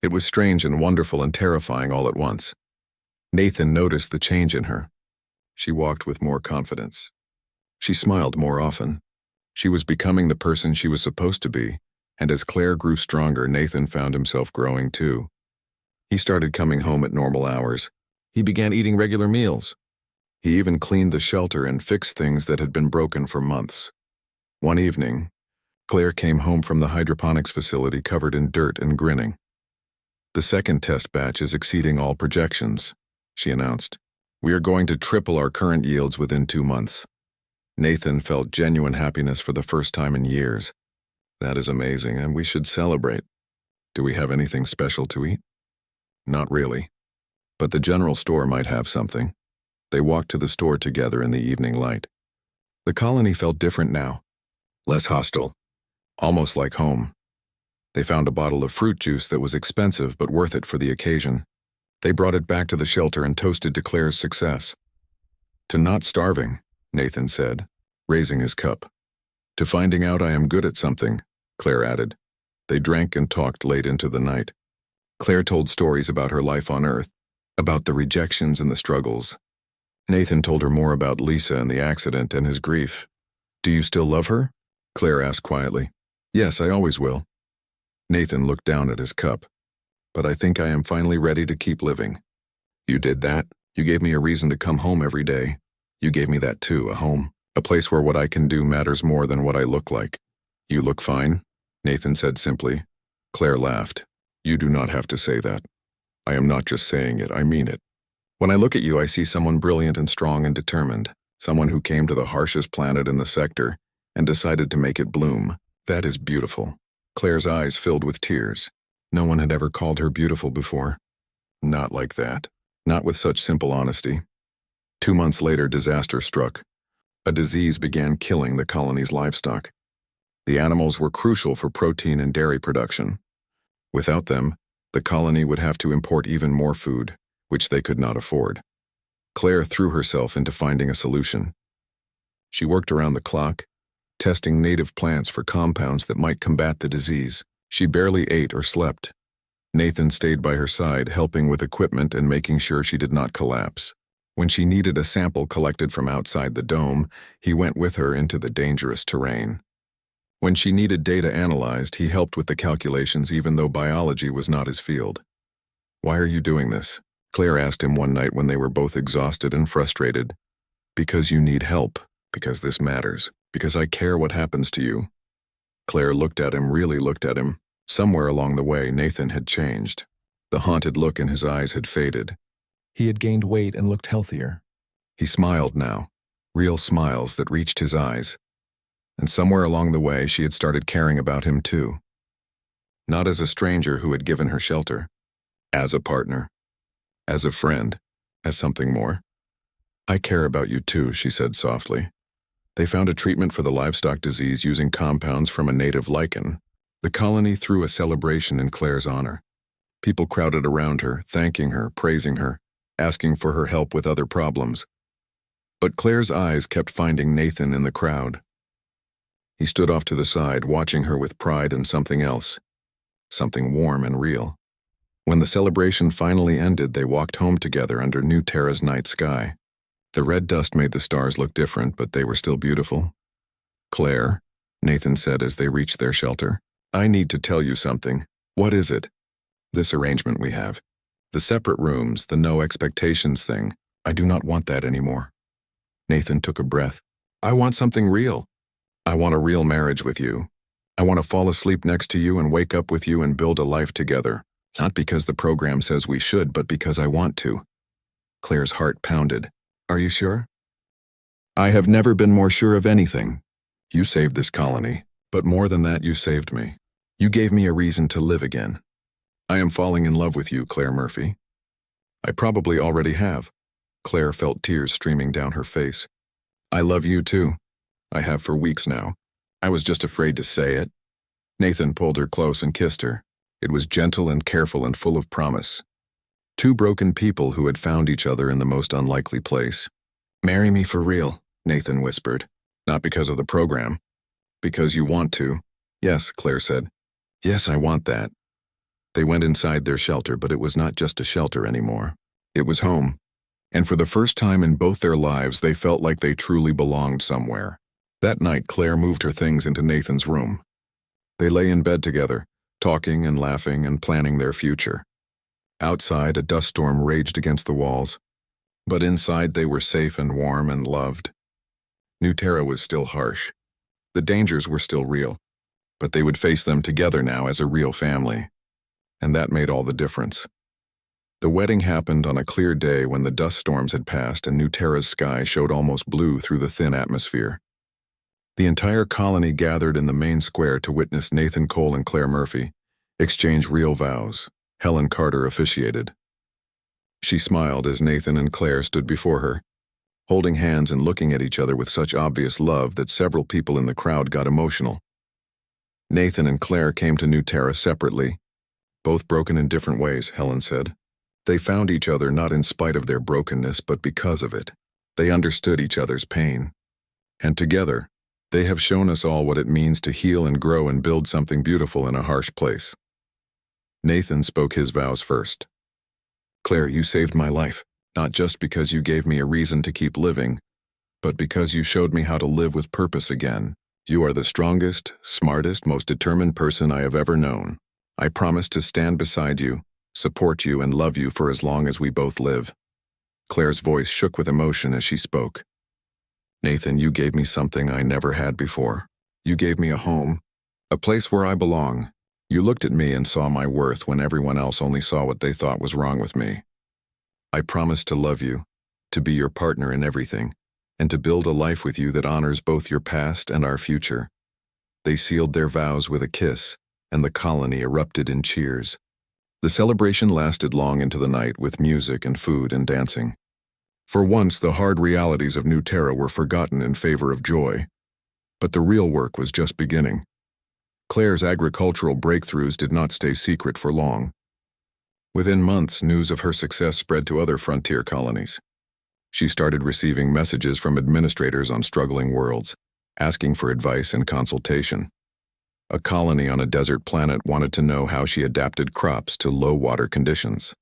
It was strange and wonderful and terrifying all at once. Nathan noticed the change in her. She walked with more confidence. She smiled more often. She was becoming the person she was supposed to be, and as Claire grew stronger, Nathan found himself growing too. He started coming home at normal hours. He began eating regular meals. He even cleaned the shelter and fixed things that had been broken for months. One evening, Claire came home from the hydroponics facility covered in dirt and grinning. "The second test batch is exceeding all projections," she announced. "We are going to triple our current yields within 2 months." Nathan felt genuine happiness for the first time in years. "That is amazing, and we should celebrate. Do we have anything special to eat?" "Not really. But the general store might have something." They walked to the store together in the evening light. The colony felt different now. Less hostile. Almost like home. They found a bottle of fruit juice that was expensive but worth it for the occasion. They brought it back to the shelter and toasted to Claire's success. "To not starving," Nathan said, raising his cup. "To finding out I am good at something," Claire added. They drank and talked late into the night. Claire told stories about her life on Earth, about the rejections and the struggles. Nathan told her more about Lisa and the accident and his grief. "Do you still love her?" Claire asked quietly. "Yes, I always will." Nathan looked down at his cup. "But I think I am finally ready to keep living." "You did that. You gave me a reason to come home every day. You gave me that too, a home, a place where what I can do matters more than what I look like." "You look fine," Nathan said simply. Claire laughed. "You do not have to say that. I am not just saying it, I mean it. When I look at you, I see someone brilliant and strong and determined, someone who came to the harshest planet in the sector and decided to make it bloom. That is beautiful." Claire's eyes filled with tears. No one had ever called her beautiful before. Not like that. Not with such simple honesty. 2 months later, disaster struck. A disease began killing the colony's livestock. The animals were crucial for protein and dairy production. Without them, the colony would have to import even more food, which they could not afford. Claire threw herself into finding a solution. She worked around the clock, testing native plants for compounds that might combat the disease. She barely ate or slept. Nathan stayed by her side, helping with equipment and making sure she did not collapse. When she needed a sample collected from outside the dome, he went with her into the dangerous terrain. When she needed data analyzed, he helped with the calculations even though biology was not his field. "Why are you doing this?" Claire asked him one night when they were both exhausted and frustrated. "Because you need help, because this matters, because I care what happens to you." Claire looked at him, really looked at him. Somewhere along the way, Nathan had changed. The haunted look in his eyes had faded. He had gained weight and looked healthier. He smiled now, real smiles that reached his eyes. And somewhere along the way, she had started caring about him too. Not as a stranger who had given her shelter. As a partner. As a friend. As something more. "I care about you too," she said softly. They found a treatment for the livestock disease using compounds from a native lichen. The colony threw a celebration in Claire's honor. People crowded around her, thanking her, praising her, asking for her help with other problems. But Claire's eyes kept finding Nathan in the crowd. He stood off to the side, watching her with pride and something else. Something warm and real. When the celebration finally ended, they walked home together under New Terra's night sky. The red dust made the stars look different, but they were still beautiful. "Claire," Nathan said as they reached their shelter, "I need to tell you something." "What is it?" "This arrangement we have. The separate rooms, the no expectations thing. I do not want that anymore." Nathan took a breath. "I want something real. I want a real marriage with you. I want to fall asleep next to you and wake up with you and build a life together. Not because the program says we should, but because I want to." Claire's heart pounded. Are you sure? I have never been more sure of anything. You saved this colony, but more than that, you saved me. You gave me a reason to live again. I am falling in love with you, Claire Murphy. I probably already have. Claire felt tears streaming down her face. I love you too. I have for weeks now. I was just afraid to say it. Nathan pulled her close and kissed her. It was gentle and careful and full of promise. Two broken people who had found each other in the most unlikely place. Marry me for real, Nathan whispered. Not because of the program. Because you want to. Yes, Claire said. Yes, I want that. They went inside their shelter, but it was not just a shelter anymore. It was home. And for the first time in both their lives, they felt like they truly belonged somewhere. That night, Claire moved her things into Nathan's room. They lay in bed together, talking and laughing and planning their future. Outside, a dust storm raged against the walls, but inside they were safe and warm and loved. New Terra was still harsh. The dangers were still real, but they would face them together now as a real family. And that made all the difference. The wedding happened on a clear day when the dust storms had passed and New Terra's sky showed almost blue through the thin atmosphere. The entire colony gathered in the main square to witness Nathan Cole and Claire Murphy exchange real vows. Helen Carter officiated. She smiled as Nathan and Claire stood before her, holding hands and looking at each other with such obvious love that several people in the crowd got emotional. Nathan and Claire came to New Terra separately, both broken in different ways, Helen said. They found each other not in spite of their brokenness, but because of it. They understood each other's pain. And together, they have shown us all what it means to heal and grow and build something beautiful in a harsh place. Nathan spoke his vows first. Claire, you saved my life, not just because you gave me a reason to keep living, but because you showed me how to live with purpose again. You are the strongest, smartest, most determined person I have ever known. I promise to stand beside you, support you, and love you for as long as we both live. Claire's voice shook with emotion as she spoke. Nathan, you gave me something I never had before. You gave me a home, a place where I belong. You looked at me and saw my worth when everyone else only saw what they thought was wrong with me. I promise to love you, to be your partner in everything, and to build a life with you that honors both your past and our future. They sealed their vows with a kiss, and the colony erupted in cheers. The celebration lasted long into the night with music and food and dancing. For once, the hard realities of New Terra were forgotten in favor of joy. But the real work was just beginning. Claire's agricultural breakthroughs did not stay secret for long. Within months, news of her success spread to other frontier colonies. She started receiving messages from administrators on struggling worlds, asking for advice and consultation. A colony on a desert planet wanted to know how she adapted crops to low water conditions.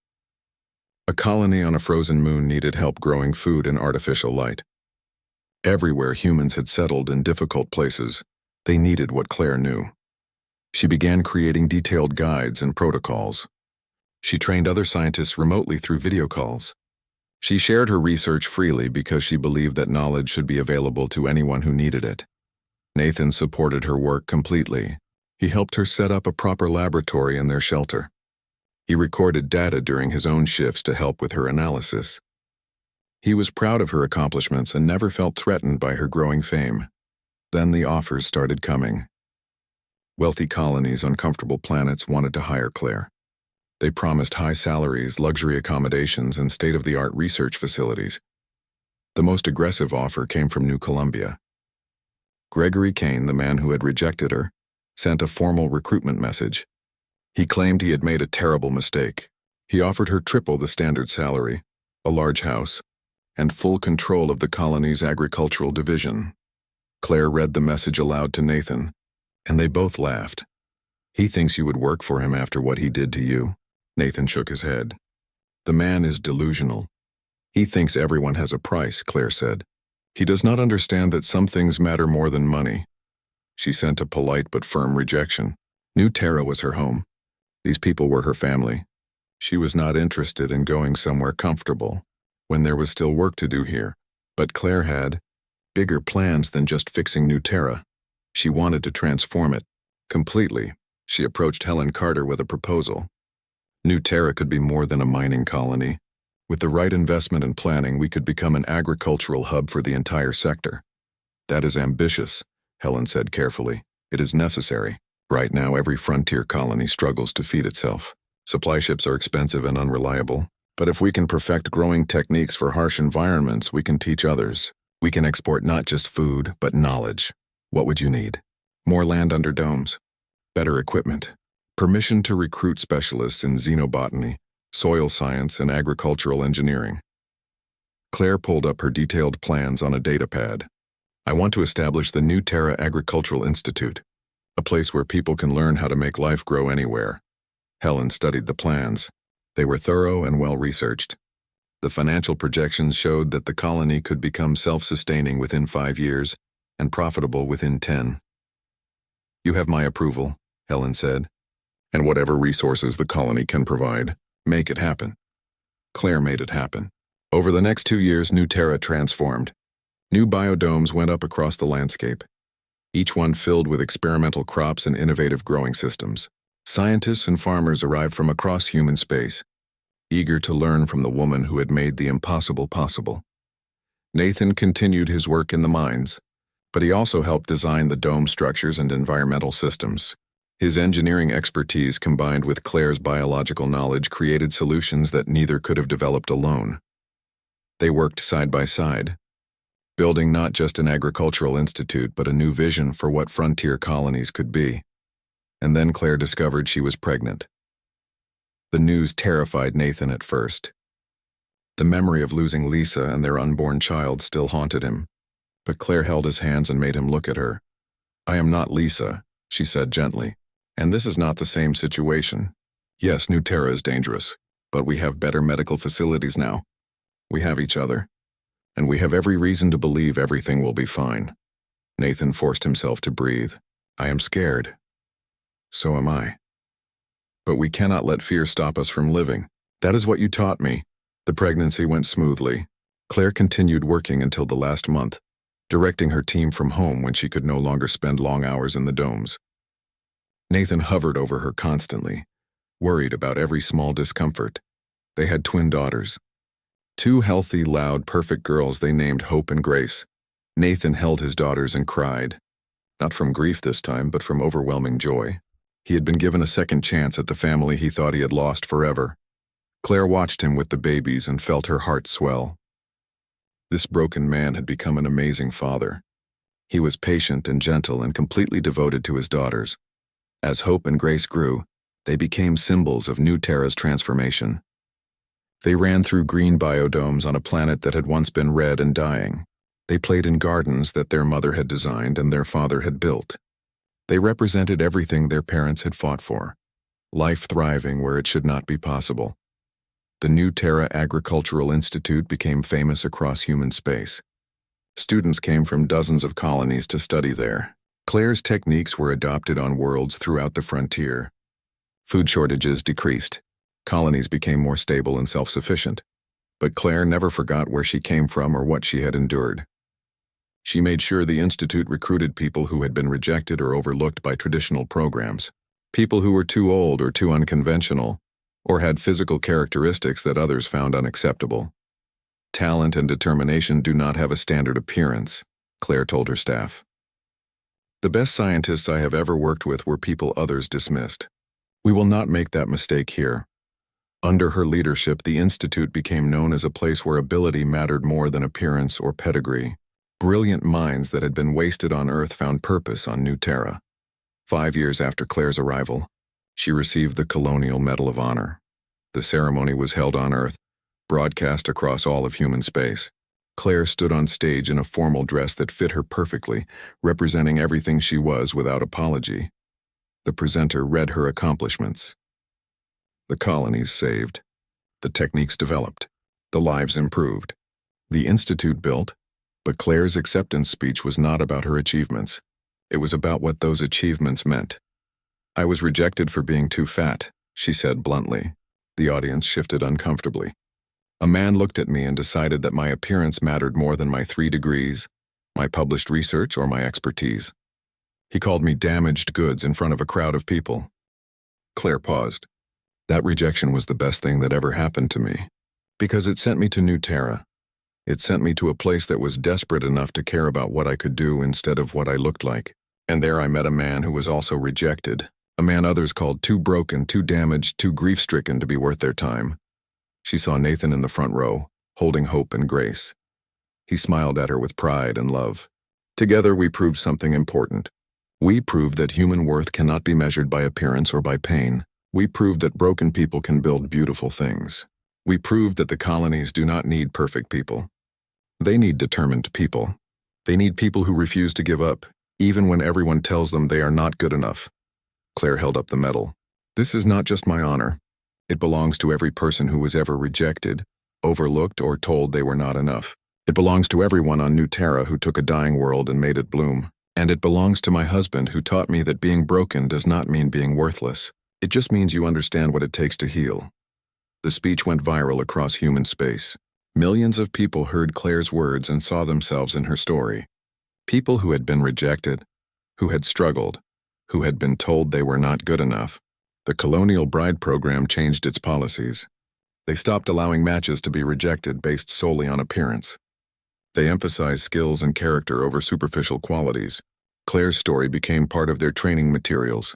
A colony on a frozen moon needed help growing food in artificial light. Everywhere humans had settled in difficult places, they needed what Claire knew. She began creating detailed guides and protocols. She trained other scientists remotely through video calls. She shared her research freely because she believed that knowledge should be available to anyone who needed it. Nathan supported her work completely. He helped her set up a proper laboratory in their shelter. He recorded data during his own shifts to help with her analysis. He was proud of her accomplishments and never felt threatened by her growing fame. Then the offers started coming. Wealthy colonies on comfortable planets wanted to hire Claire. They promised high salaries, luxury accommodations, and state-of-the-art research facilities. The most aggressive offer came from New Columbia. Gregory Kane, the man who had rejected her, sent a formal recruitment message. He claimed he had made a terrible mistake. He offered her triple the standard salary, a large house, and full control of the colony's agricultural division. Claire read the message aloud to Nathan, and they both laughed. He thinks you would work for him after what he did to you. Nathan shook his head. The man is delusional. He thinks everyone has a price, Claire said. He does not understand that some things matter more than money. She sent a polite but firm rejection. New Terra was her home. These people were her family. She was not interested in going somewhere comfortable when there was still work to do here. But Claire had bigger plans than just fixing New Terra. She wanted to transform it completely. She approached Helen Carter with a proposal. New Terra could be more than a mining colony. With the right investment and planning, we could become an agricultural hub for the entire sector. That is ambitious, Helen said carefully. It is necessary. Right now, every frontier colony struggles to feed itself. Supply ships are expensive and unreliable. But if we can perfect growing techniques for harsh environments, we can teach others. We can export not just food, but knowledge. What would you need? More land under domes. Better equipment. Permission to recruit specialists in xenobotany, soil science, and agricultural engineering. Claire pulled up her detailed plans on a datapad. I want to establish the New Terra Agricultural Institute, a place where people can learn how to make life grow anywhere. Helen studied the plans. They were thorough and well-researched. The financial projections showed that the colony could become self-sustaining within 5 years and profitable within 10. You have my approval, Helen said. And whatever resources the colony can provide, make it happen. Claire made it happen. Over the next 2 years, New Terra transformed. New biodomes went up across the landscape, each one filled with experimental crops and innovative growing systems. Scientists and farmers arrived from across human space, eager to learn from the woman who had made the impossible possible. Nathan continued his work in the mines, but he also helped design the dome structures and environmental systems. His engineering expertise combined with Claire's biological knowledge created solutions that neither could have developed alone. They worked side by side, building not just an agricultural institute but a new vision for what frontier colonies could be. And then Claire discovered she was pregnant. The news terrified Nathan at first. The memory of losing Lisa and their unborn child still haunted him, but Claire held his hands and made him look at her. I am not Lisa, she said gently, and this is not the same situation. Yes, New Terra is dangerous, but we have better medical facilities now. We have each other, and we have every reason to believe everything will be fine. Nathan forced himself to breathe. I am scared. So am I. But we cannot let fear stop us from living. That is what you taught me. The pregnancy went smoothly. Claire continued working until the last month, directing her team from home when she could no longer spend long hours in the domes. Nathan hovered over her constantly, worried about every small discomfort. They had twin daughters. 2 healthy, loud, perfect girls they named Hope and Grace. Nathan held his daughters and cried. Not from grief this time, but from overwhelming joy. He had been given a second chance at the family he thought he had lost forever. Claire watched him with the babies and felt her heart swell. This broken man had become an amazing father. He was patient and gentle and completely devoted to his daughters. As Hope and Grace grew, they became symbols of New Terra's transformation. They ran through green biodomes on a planet that had once been red and dying. They played in gardens that their mother had designed and their father had built. They represented everything their parents had fought for, life thriving where it should not be possible. The New Terra Agricultural Institute became famous across human space. Students came from dozens of colonies to study there. Claire's techniques were adopted on worlds throughout the frontier. Food shortages decreased. Colonies became more stable and self-sufficient. But Claire never forgot where she came from or what she had endured. She made sure the Institute recruited people who had been rejected or overlooked by traditional programs, people who were too old or too unconventional, or had physical characteristics that others found unacceptable. Talent and determination do not have a standard appearance, Claire told her staff. The best scientists I have ever worked with were people others dismissed. We will not make that mistake here. Under her leadership, the Institute became known as a place where ability mattered more than appearance or pedigree. Brilliant minds that had been wasted on Earth found purpose on New Terra. 5 years after Claire's arrival, she received the Colonial Medal of Honor. The ceremony was held on Earth, broadcast across all of human space. Claire stood on stage in a formal dress that fit her perfectly, representing everything she was without apology. The presenter read her accomplishments. The colonies saved. The techniques developed. The lives improved. The Institute built. But Claire's acceptance speech was not about her achievements. It was about what those achievements meant. I was rejected for being too fat, she said bluntly. The audience shifted uncomfortably. A man looked at me and decided that my appearance mattered more than my 3 degrees, my published research, or my expertise. He called me damaged goods in front of a crowd of people. Claire paused. That rejection was the best thing that ever happened to me. Because it sent me to New Terra. It sent me to a place that was desperate enough to care about what I could do instead of what I looked like. And there I met a man who was also rejected, a man others called too broken, too damaged, too grief-stricken to be worth their time. She saw Nathan in the front row, holding hope and grace. He smiled at her with pride and love. Together we proved something important. We proved that human worth cannot be measured by appearance or by pain. We proved that broken people can build beautiful things. We proved that the colonies do not need perfect people. They need determined people. They need people who refuse to give up, even when everyone tells them they are not good enough. Claire held up the medal. This is not just my honor. It belongs to every person who was ever rejected, overlooked, or told they were not enough. It belongs to everyone on New Terra who took a dying world and made it bloom. And it belongs to my husband who taught me that being broken does not mean being worthless. It just means you understand what it takes to heal. The speech went viral across human space. Millions of people heard Claire's words and saw themselves in her story. People who had been rejected, who had struggled, who had been told they were not good enough. The Colonial Bride program changed its policies. They stopped allowing matches to be rejected based solely on appearance. They emphasized skills and character over superficial qualities. Claire's story became part of their training materials,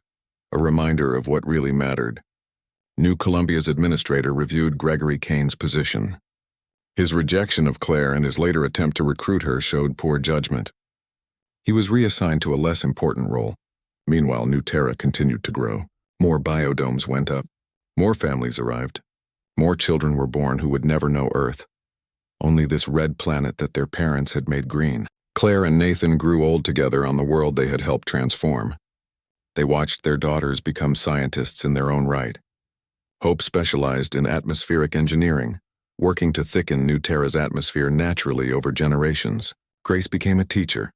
a reminder of what really mattered. New Columbia's administrator reviewed Gregory Kane's position. His rejection of Claire and his later attempt to recruit her showed poor judgment. He was reassigned to a less important role. Meanwhile, New Terra continued to grow. More biodomes went up. More families arrived. More children were born who would never know Earth. Only this red planet that their parents had made green. Claire and Nathan grew old together on the world they had helped transform. They watched their daughters become scientists in their own right. Hope specialized in atmospheric engineering, working to thicken New Terra's atmosphere naturally over generations. Grace became a teacher,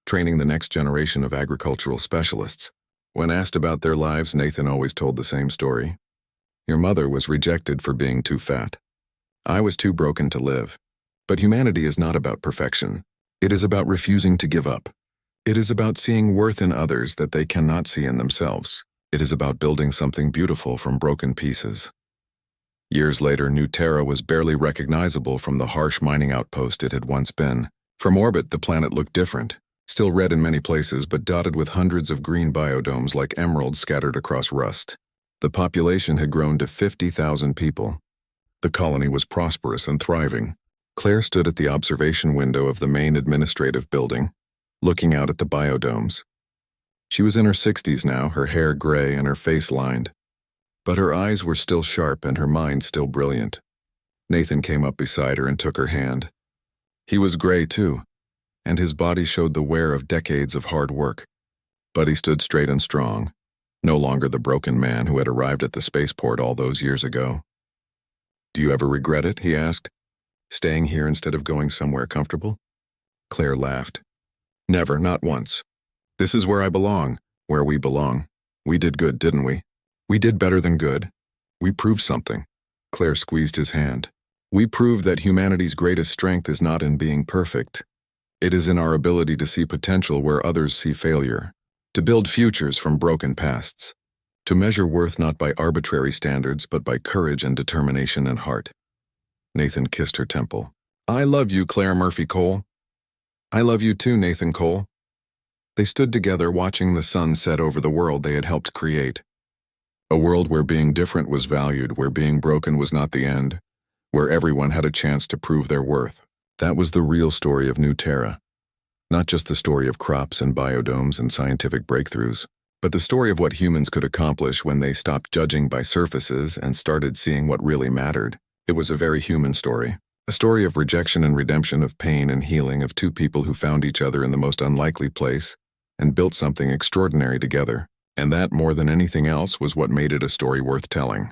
training the next generation of agricultural specialists. When asked about their lives, Nathan always told the same story. Your mother was rejected for being too fat. I was too broken to live. But humanity is not about perfection. It is about refusing to give up. It is about seeing worth in others that they cannot see in themselves. It is about building something beautiful from broken pieces. Years later, New Terra was barely recognizable from the harsh mining outpost it had once been. From orbit, the planet looked different, still red in many places, but dotted with hundreds of green biodomes like emeralds scattered across rust. The population had grown to 50,000 people. The colony was prosperous and thriving. Claire stood at the observation window of the main administrative building, looking out at the biodomes. She was in her 60s now, her hair gray and her face lined. But her eyes were still sharp and her mind still brilliant. Nathan came up beside her and took her hand. He was gray too, and his body showed the wear of decades of hard work. But he stood straight and strong, no longer the broken man who had arrived at the spaceport all those years ago. Do you ever regret it? He asked. Staying here instead of going somewhere comfortable? Claire laughed. Never, not once. This is where I belong, where we belong. We did good, didn't we? We did better than good. We proved something. Claire squeezed his hand. We proved that humanity's greatest strength is not in being perfect. It is in our ability to see potential where others see failure, to build futures from broken pasts, to measure worth not by arbitrary standards but by courage and determination and heart. Nathan kissed her temple. I love you, Claire Murphy Cole. I love you too, Nathan Cole. They stood together watching the sun set over the world they had helped create. A world where being different was valued, where being broken was not the end, where everyone had a chance to prove their worth. That was the real story of New Terra. Not just the story of crops and biodomes and scientific breakthroughs, but the story of what humans could accomplish when they stopped judging by surfaces and started seeing what really mattered. It was a very human story. A story of rejection and redemption, of pain and healing, of two people who found each other in the most unlikely place and built something extraordinary together. And that, more than anything else, was what made it a story worth telling.